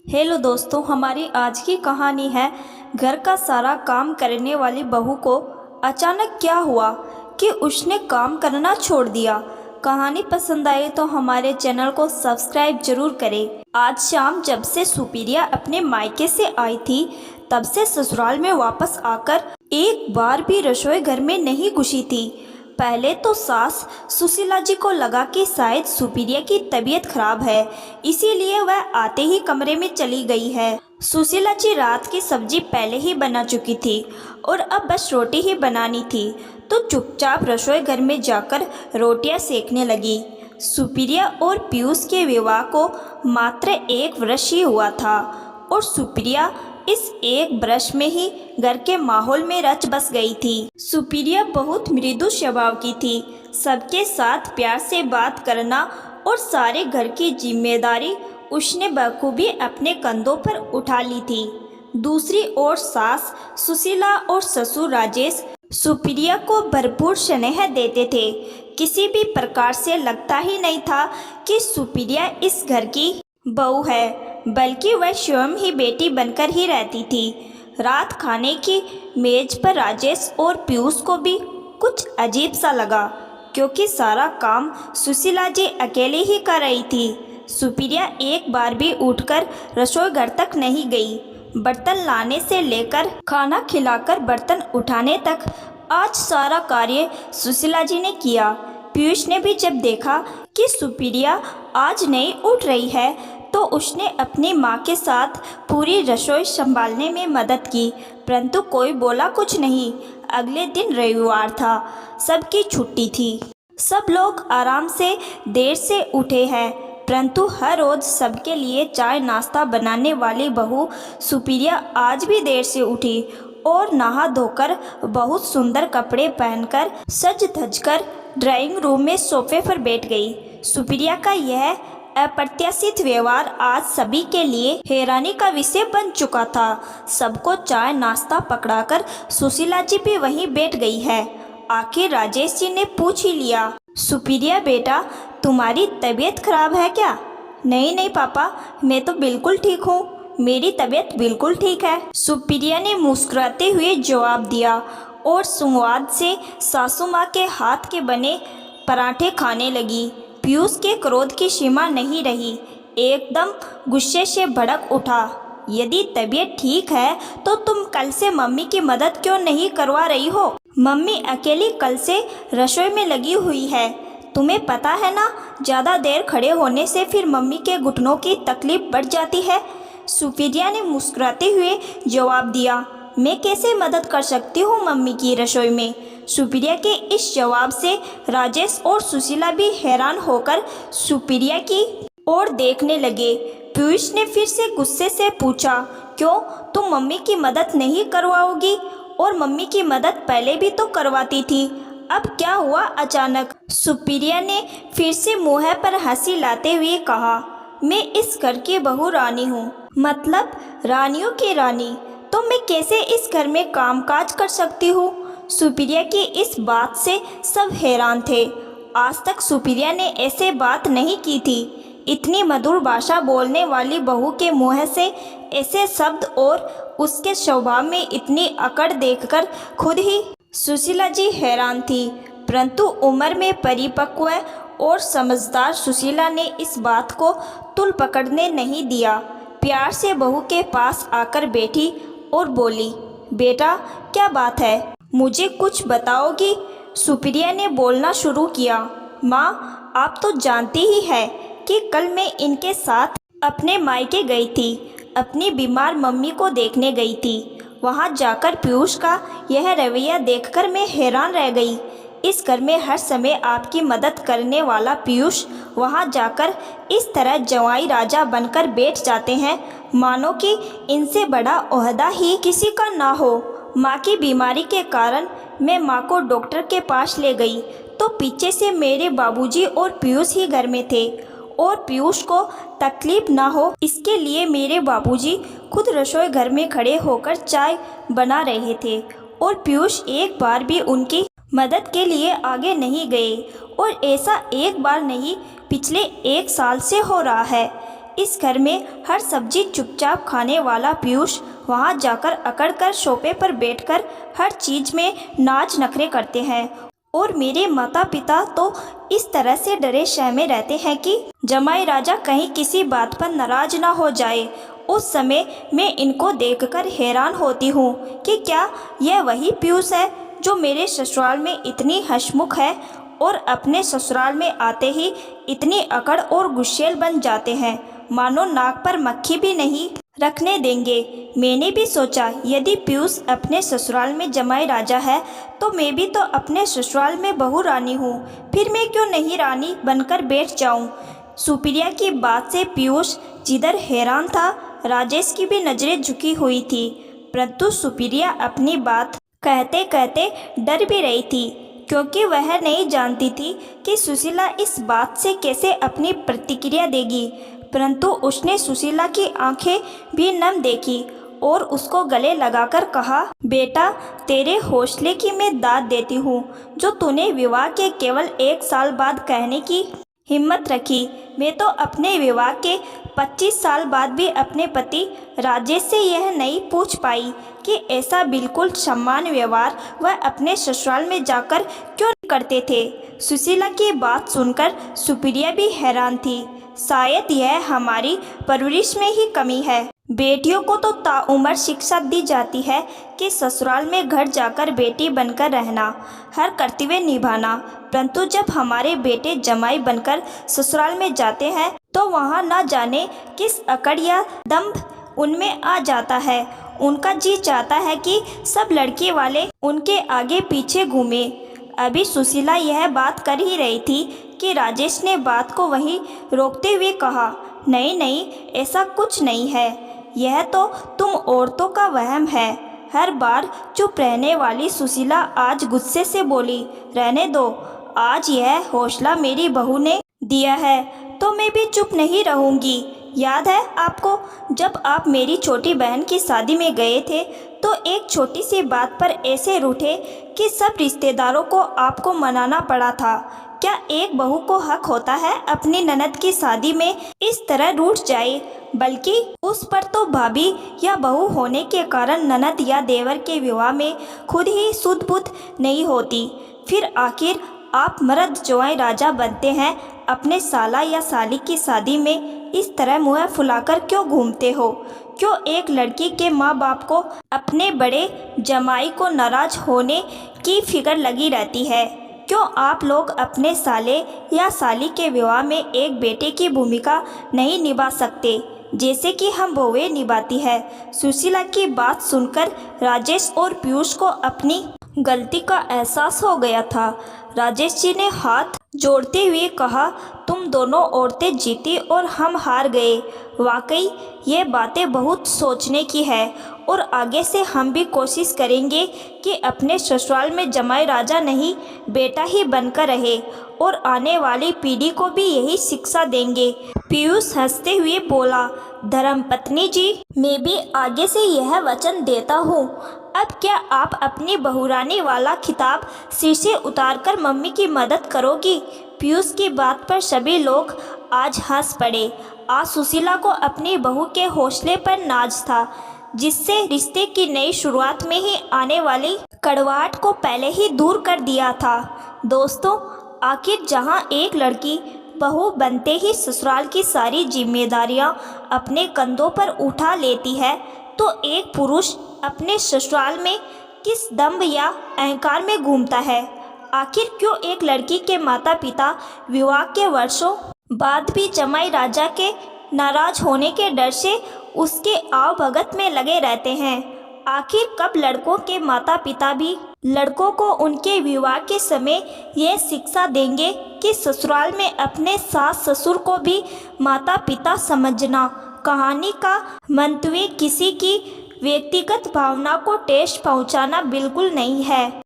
Hello दोस्तों, हमारी आज की कहानी है घर का सारा काम करने वाली बहू को अचानक क्या हुआ कि उसने काम करना छोड़ दिया। कहानी पसंद आए तो हमारे चैनल को सब्सक्राइब जरूर करें। आज शाम जब से सुपीरिया अपने मायके से आई थी तब से ससुराल में वापस आकर एक बार भी रसोई घर में नहीं घुसी थी। पहले तो सास सुशीला जी को लगा कि शायद सुपीरिया की तबीयत खराब है, इसीलिए वह आते ही कमरे में चली गई है। सुशीला जी रात की सब्जी पहले ही बना चुकी थी और अब बस रोटी ही बनानी थी, तो चुपचाप रसोई घर में जाकर रोटियां सेकने लगी। सुपीरिया और पीयूष के विवाह को मात्र 1 वर्ष ही हुआ था और सुपीरिया इस 1 वर्ष में ही घर के माहौल में रच बस गई थी। सुपीरिया बहुत मृदु स्वभाव की थी। सबके साथ प्यार से बात करना और सारे घर की जिम्मेदारी उसने बखूबी अपने कंधों पर उठा ली थी। दूसरी ओर सास सुशीला और ससुर राजेश सुपीरिया को भरपूर स्नेह देते थे। किसी भी प्रकार से लगता ही नहीं था कि सुपीरिया इस घर की बहू है, बल्कि वह स्वयं ही बेटी बनकर ही रहती थी। रात खाने की मेज पर राजेश और पीयूष को भी कुछ अजीब सा लगा, क्योंकि सारा काम सुशीला जी अकेले ही कर रही थी। सुपीरिया एक बार भी उठकर रसोई घर तक नहीं गई। बर्तन लाने से लेकर खाना खिलाकर बर्तन उठाने तक आज सारा कार्य सुशीला जी ने किया। पीयूष ने भी जब देखा कि सुपीरिया आज नहीं उठ रही है तो उसने अपनी माँ के साथ पूरी रसोई संभालने में मदद की, परंतु कोई बोला कुछ नहीं। अगले दिन रविवार था, सबकी छुट्टी थी, सब लोग आराम से देर से उठे हैं, परंतु हर रोज सबके लिए चाय नाश्ता बनाने वाली बहू सुपीरिया आज भी देर से उठी और नहा धोकर बहुत सुंदर कपड़े पहनकर सज धजकर ड्राइंग रूम में सोफे पर बैठ गई। सुपीरिया का यह अप्रत्याशित व्यवहार आज सभी के लिए हैरानी का विषय बन चुका था। सबको चाय नाश्ता पकड़ाकर सुशीला जी भी वहीं बैठ गई है। आखिर राजेश जी ने पूछ ही लिया, सुपीरिया बेटा, तुम्हारी तबीयत खराब है क्या? नहीं नहीं पापा, मैं तो बिल्कुल ठीक हूँ, मेरी तबीयत बिल्कुल ठीक है, सुपीरिया ने मुस्कुराते हुए जवाब दिया और सुंवाद से सासू माँ के हाथ के बने पराठे खाने लगी। पीयूष के क्रोध की सीमा नहीं रही, एकदम गुस्से से भड़क उठा। यदि तबीयत ठीक है तो तुम कल से मम्मी की मदद क्यों नहीं करवा रही हो? मम्मी अकेली कल से रसोई में लगी हुई है, तुम्हें पता है ना, ज़्यादा देर खड़े होने से फिर मम्मी के घुटनों की तकलीफ बढ़ जाती है। सुपीरिया ने मुस्कुराते हुए जवाब दिया, मैं कैसे मदद कर सकती हूँ मम्मी की रसोई में? सुपीरिया के इस जवाब से राजेश और सुशीला भी हैरान होकर सुपीरिया की ओर देखने लगे। पीयूष ने फिर से गुस्से से पूछा, क्यों, तुम मम्मी की मदद नहीं करवाओगी? और मम्मी की मदद पहले भी तो करवाती थी, अब क्या हुआ अचानक? सुपीरिया ने फिर से मुँह पर हंसी लाते हुए कहा, मैं इस घर की बहू रानी हूँ, मतलब रानियों की रानी, तो मैं कैसे इस घर में कामकाज कर सकती हूँ? सुपीरिया की इस बात से सब हैरान थे। आज तक सुपीरिया ने ऐसे बात नहीं की थी। इतनी मधुर भाषा बोलने वाली बहू के मुंह से ऐसे शब्द और उसके स्वभाव में इतनी अकड़ देखकर खुद ही सुशीला जी हैरान थी, परंतु उम्र में परिपक्व और समझदार सुशीला ने इस बात को तुल पकड़ने नहीं दिया। प्यार से बहू के पास आकर बैठी और बोली, बेटा क्या बात है, मुझे कुछ बताओगी? सुपीरिया ने बोलना शुरू किया, माँ आप तो जानती ही है कि कल मैं इनके साथ अपने मायके गई थी, अपनी बीमार मम्मी को देखने गई थी। वहाँ जाकर पीयूष का यह रवैया देखकर मैं हैरान रह गई। इस घर में हर समय आपकी मदद करने वाला पीयूष वहाँ जाकर इस तरह जवाई राजा बनकर बैठ जाते हैं, मानो कि इनसे बड़ा ओहदा ही किसी का ना हो। माँ की बीमारी के कारण मैं माँ को डॉक्टर के पास ले गई तो पीछे से मेरे बाबूजी और पीयूष ही घर में थे, और पीयूष को तकलीफ ना हो इसके लिए मेरे बाबूजी खुद रसोई घर में खड़े होकर चाय बना रहे थे, और पीयूष एक बार भी उनकी मदद के लिए आगे नहीं गए, और ऐसा एक बार नहीं पिछले 1 साल से हो रहा है। इस घर में हर सब्जी चुपचाप खाने वाला पीयूष वहाँ जाकर अकड़-कर सोफे पर बैठकर हर चीज़ में नाच नखरे करते हैं और मेरे माता पिता तो इस तरह से डरे सहमे रहते हैं कि जमाई राजा कहीं किसी बात पर नाराज ना हो जाए। उस समय मैं इनको देखकर हैरान होती हूँ कि क्या यह वही पीयूष है जो मेरे ससुराल में इतनी हंसमुख है और अपने ससुराल में आते ही इतनी अकड़ और गुस्सैल बन जाते हैं, मानो नाक पर मक्खी भी नहीं रखने देंगे। मैंने भी सोचा यदि पीयूष अपने ससुराल में जमाई राजा है तो मैं भी तो अपने ससुराल में बहू रानी हूँ, फिर मैं क्यों नहीं रानी बनकर बैठ जाऊँ। सुप्रिया की बात से पीयूष जिधर हैरान था, राजेश की भी नज़रें झुकी हुई थी, परंतु सुप्रिया अपनी बात कहते कहते डर भी रही थी, क्योंकि वह नहीं जानती थी कि सुशीला इस बात से कैसे अपनी प्रतिक्रिया देगी। परंतु उसने सुशीला की आंखें भी नम देखी और उसको गले लगाकर कहा, बेटा तेरे हौसले की मैं दाद देती हूँ जो तूने विवाह के केवल 1 साल बाद कहने की हिम्मत रखी। मैं तो अपने विवाह के 25 साल बाद भी अपने पति राजेश से यह नहीं पूछ पाई कि ऐसा बिल्कुल सम्मान व्यवहार वह अपने ससुराल में जाकर क्यों करते थे। सुशीला की बात सुनकर सुप्रिया भी हैरान थी। शायद यह हमारी परवरिश में ही कमी है। बेटियों को तो ताउम्र शिक्षा दी जाती है कि ससुराल में घर जाकर बेटी बनकर रहना, हर कर्तव्य निभाना, परंतु जब हमारे बेटे जमाई बनकर ससुराल में जाते हैं तो वहाँ न जाने किस अकड़ या दंभ उनमें आ जाता है। उनका जी चाहता है कि सब लड़के वाले उनके आगे पीछे घूमे। अभी सुशीला यह बात कर ही रही थी कि राजेश ने बात को वहीं रोकते हुए कहा, नहीं नहीं ऐसा कुछ नहीं है, यह तो तुम औरतों का वहम है। हर बार चुप रहने वाली सुशीला आज गुस्से से बोली, रहने दो, आज यह हौसला मेरी बहू ने दिया है तो मैं भी चुप नहीं रहूँगी। याद है आपको जब आप मेरी छोटी बहन की शादी में गए थे तो एक छोटी सी बात पर ऐसे रूठे कि सब रिश्तेदारों को आपको मनाना पड़ा था। क्या एक बहू को हक होता है अपनी ननद की शादी में इस तरह रूठ जाए, बल्कि उस पर तो भाभी या बहू होने के कारण ननद या देवर के विवाह में खुद ही सुध बुध नहीं होती। फिर आखिर आप मर्द जवाई राजा बनते हैं, अपने साला या साली की शादी में इस तरह मुँह फुलाकर क्यों घूमते हो? क्यों एक लड़की के माँ बाप को अपने बड़े जमाई को नाराज होने की फिक्र लगी रहती है? क्यों आप लोग अपने साले या साली के विवाह में एक बेटे की भूमिका नहीं निभा सकते जैसे कि हम बहुएं निभाती है? सुशीला की बात सुनकर राजेश और पीयूष को अपनी गलती का एहसास हो गया था। राजेश जी ने हाथ जोड़ते हुए कहा, तुम दोनों औरतें जीती और हम हार गए। वाकई ये बातें बहुत सोचने की है और आगे से हम भी कोशिश करेंगे कि अपने ससुराल में जमाई राजा नहीं बेटा ही बनकर रहे और आने वाली पीढ़ी को भी यही शिक्षा देंगे। पीयूष हंसते हुए बोला, धर्मपत्नी जी मैं भी आगे से यह वचन देता हूँ। अब क्या आप अपनी बहुरानी वाला खिताब सिर से उतारकर मम्मी की मदद करोगी? पीयूष की बात पर सभी लोग आज हंस पड़े। आज सुशीला को अपनी बहू के हौसले पर नाज था, जिससे रिश्ते की नई शुरुआत में ही आने वाली कड़वाहट को पहले ही दूर कर दिया था। दोस्तों, आखिर जहां एक लड़की बहू बनते ही ससुराल की सारी जिम्मेदारियां अपने कंधों पर उठा लेती है, तो एक पुरुष अपने ससुराल में किस दम्भ या अहंकार में घूमता है? आखिर क्यों एक लड़की के माता पिता विवाह के वर्षों बाद भी जमाई राजा के नाराज होने के डर से उसके आवभगत में लगे रहते हैं? आखिर कब लड़कों के माता पिता भी लड़कों को उनके विवाह के समय यह शिक्षा देंगे कि ससुराल में अपने सास ससुर को भी माता पिता समझना? कहानी का मंतव्य किसी की व्यक्तिगत भावना को ठेस पहुंचाना बिल्कुल नहीं है।